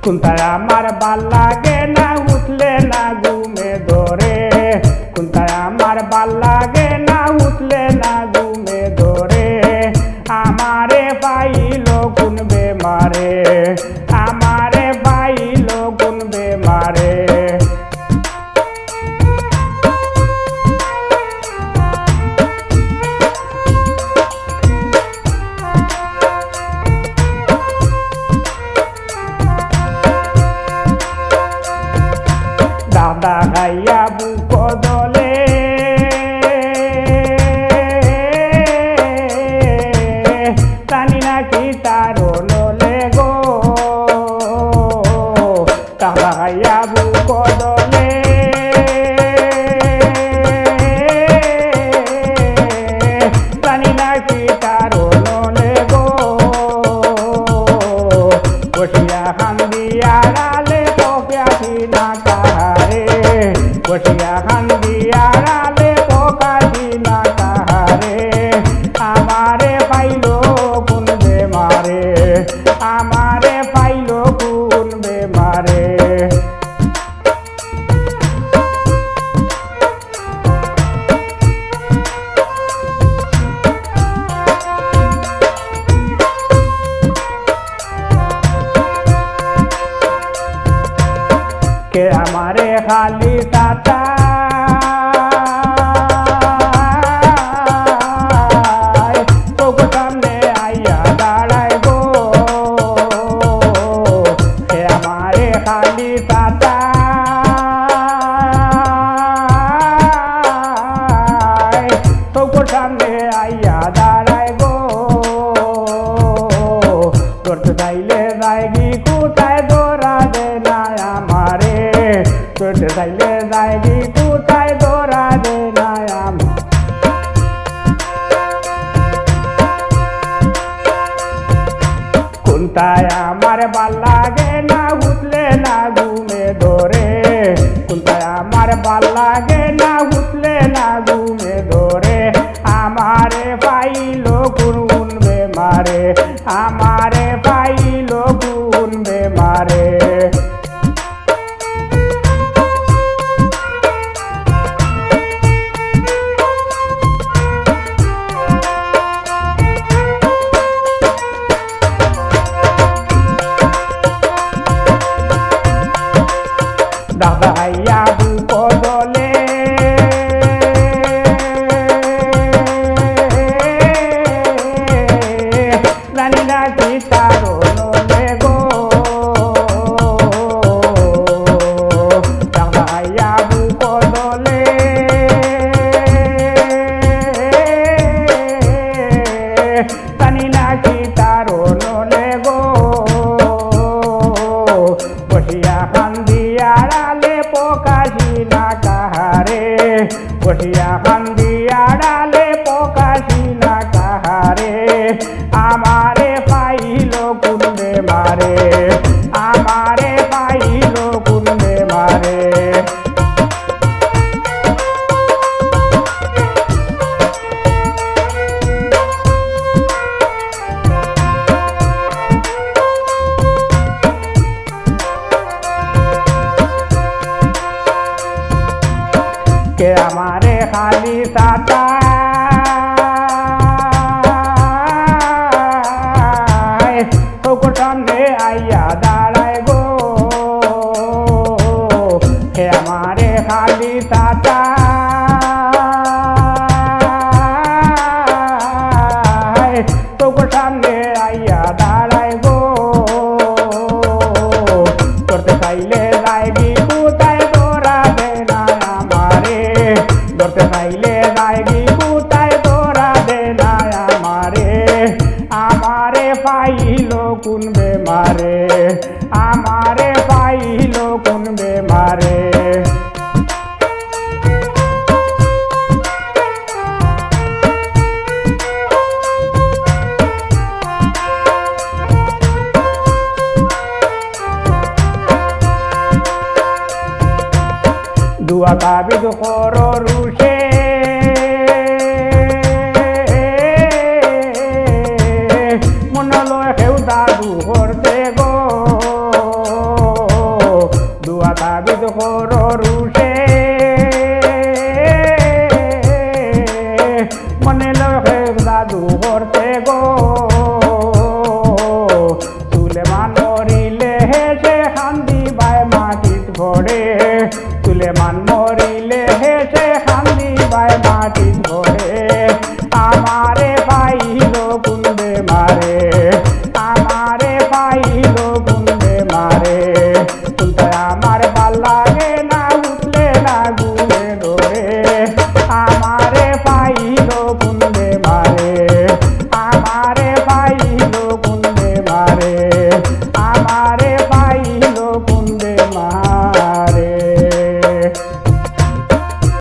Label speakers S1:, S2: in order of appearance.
S1: কোনটায় আমার ভাল লাগে না উঠলে না ঘুমে ধরে কোনটায় আমার ভাল লাগে না উঠলে না ঘুমে ধরে আমারে পাইল কোন বেমারে আমারে পাইল কোন বেমারে দাদা খাইয়া বুক দলে জানি নাকি তার নলে গো দাদা খাইয়া বুক দলে জানি নাকি তার নলে গো বসিয়া কান্দি আড়ালে পকাছি না কাহারে বসিয়া কান্দি আড়ালে পকাছি না কাহারে আমারে পাইল কোন বেমারে আমারে পাইল কোন বেমারে কে আমারে খালি তাতা তোর সামনে আইয়া দাঁড়ায় গো কে আমারে খালি তাতা তোর সামনে আইয়া দাঁড়ায় গো করতে চাইলে যায়গি কোথায় দৌড়া দে না আমারে করতে চাইলে যায়গি কোথায় দৌড়া দে না কোনটায় আমার ভাল লাগে না উঠলে না ঘুমে ধরে কোনটায় আমার ভাল লাগে না উঠলে না ঘুমে ধরে আমারে পাইল কোন বেমারে আমারে পাইল কোন বেমারে দাদা আইয়া বুক দলে জানি নাকি তার নলে গো দাদা আইয়া বুক দলে জানি নাকি তার নলে গো বসিয়া কান্দি আড়ালে পকাছি না কাহারে বসিয়া কান্দি আড়ালে পকাছি না কাহারে আমারে পাইল কোন বেমারে আমারে পাইল কোন বেমারে কে আমারে খালি তাতা তোর সামনে আইয়া দাঁড়ায় গো কে আমারে খালি তাতা তোর সামনে আইয়া দাঁড়ায় গো করতে চাইলে যায়গি কোথায় দৌড়া দে না আমারে ধরতে চাইলে যায়গি কোথায় দৌড়া দে না আমারে আমারে পাইল কোন বেমারে আমারে পাইল কোন বেমারে দুয়া তাবিজ করো রুষে মনলয় হেউ দাদু করতে গো করো